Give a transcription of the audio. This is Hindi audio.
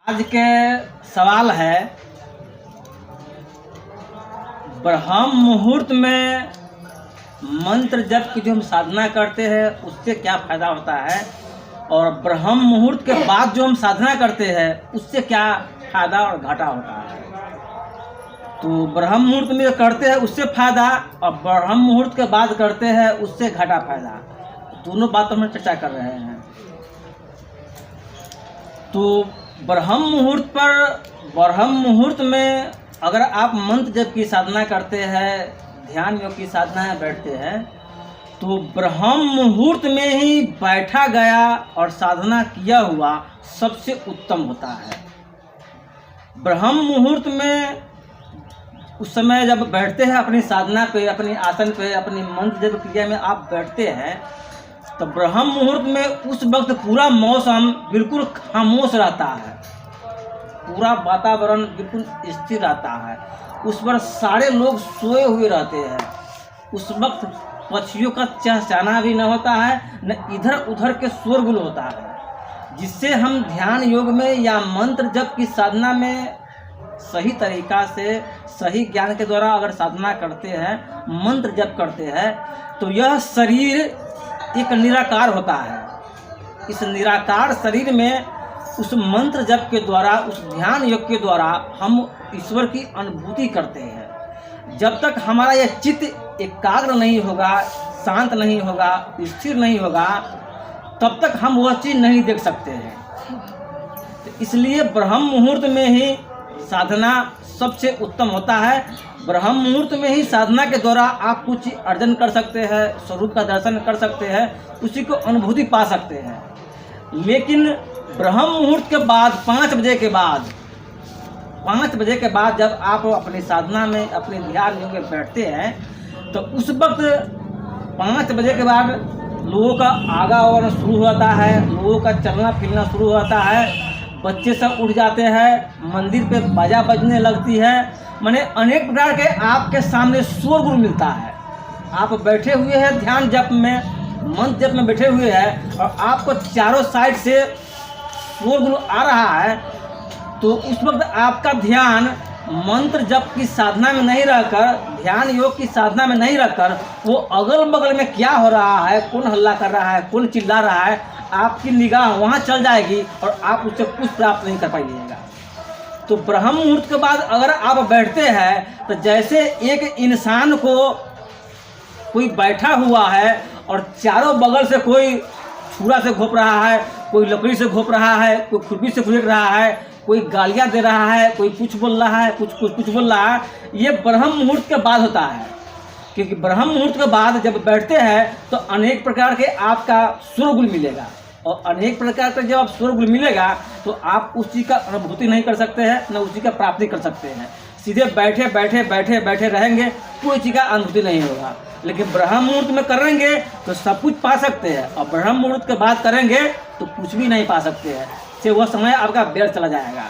आज के सवाल है, ब्रह्म मुहूर्त में मंत्र जप की जो हम साधना करते हैं उससे क्या फायदा होता है, और ब्रह्म मुहूर्त के बाद जो हम साधना करते हैं उससे क्या फायदा और घाटा होता है। तो ब्रह्म मुहूर्त में करते हैं उससे फायदा, और ब्रह्म मुहूर्त के बाद करते हैं उससे घाटा फायदा, दोनों बातों में चर्चा कर रहे हैं। तो ब्रह्म मुहूर्त में अगर आप मंत्र जप की साधना करते हैं, ध्यान योग की साधना में बैठते हैं, तो ब्रह्म मुहूर्त में ही बैठा गया और साधना किया हुआ सबसे उत्तम होता है। ब्रह्म मुहूर्त में उस समय जब बैठते हैं अपनी साधना पे, अपनी आसन पे, अपनी मंत्र जप क्रिया में आप बैठते हैं, तो ब्रह्म मुहूर्त में उस वक्त पूरा मौसम बिल्कुल खामोश रहता है, पूरा वातावरण बिल्कुल स्थिर रहता है। उस पर सारे लोग सोए हुए रहते हैं। उस वक्त पक्षियों का चहचहाना भी न होता है, न इधर उधर के शोरगुल होता है, जिससे हम ध्यान योग में या मंत्र जप की साधना में सही तरीका से, सही ज्ञान के द्वारा अगर साधना करते हैं, मंत्र जप करते हैं, तो यह शरीर एक निराकार होता है। इस निराकार शरीर में उस मंत्र जप के द्वारा, उस ध्यान योग के द्वारा हम ईश्वर की अनुभूति करते हैं। जब तक हमारा यह चित्त एकाग्र नहीं होगा, शांत नहीं होगा, स्थिर नहीं होगा, तब तक हम वह चीज़ नहीं देख सकते हैं। तो इसलिए ब्रह्म मुहूर्त में ही साधना सबसे उत्तम होता है। ब्रह्म मुहूर्त में ही साधना के द्वारा आप कुछ अर्जन कर सकते हैं, स्वरूप का दर्शन कर सकते हैं, उसी को अनुभूति पा सकते हैं। लेकिन ब्रह्म मुहूर्त के बाद 5 बजे के बाद जब आप अपनी साधना में, अपने ध्यान योग में बैठते हैं, तो उस वक्त 5 बजे के बाद लोगों का आवागमन शुरू होता है, लोगों का चलना फिरना शुरू होता है, बच्चे सब उठ जाते हैं, मंदिर पे बाजा बजने लगती है, माने अनेक प्रकार के आपके सामने शोरगुल मिलता है। आप बैठे हुए हैं ध्यान जप में, मंत्र जप में बैठे हुए हैं, और आपको चारों साइड से शोरगुल आ रहा है, तो उस वक्त आपका ध्यान मंत्र जप की साधना में नहीं रहकर, ध्यान योग की साधना में नहीं रहकर, वो अगल बगल में क्या हो रहा है, कौन हल्ला कर रहा है, कौन चिल्ला रहा है, आपकी निगाह वहाँ चल जाएगी और आप उससे कुछ प्राप्त नहीं कर पाइएगा। तो ब्रह्म मुहूर्त के बाद अगर आप बैठते हैं, तो जैसे एक इंसान को कोई बैठा हुआ है और चारों बगल से कोई छुरा से घोंप रहा है, कोई लकड़ी से घोंप रहा है, कोई खुरपी से खुरेक रहा है, कोई गालियाँ दे रहा है, कोई कुछ बोल रहा है, कुछ बोल रहा है, ये ब्रह्म मुहूर्त के बाद होता है। क्योंकि ब्रह्म मुहूर्त के बाद जब बैठते हैं तो अनेक प्रकार के आपका शोरगुल मिलेगा, और अनेक प्रकार का जब आप शोरगुल मिलेगा तो आप उस चीज़ का अनुभूति नहीं कर सकते हैं, न उसी का प्राप्ति कर सकते हैं। सीधे बैठे रहेंगे, कोई चीज़ का अनुभूति नहीं होगा। लेकिन ब्रह्म मुहूर्त में करेंगे तो सब कुछ पा सकते हैं, और ब्रह्म मुहूर्त के बाद करेंगे तो कुछ भी नहीं पा सकते हैं, से वह समय आपका व्यर्थ चला जाएगा।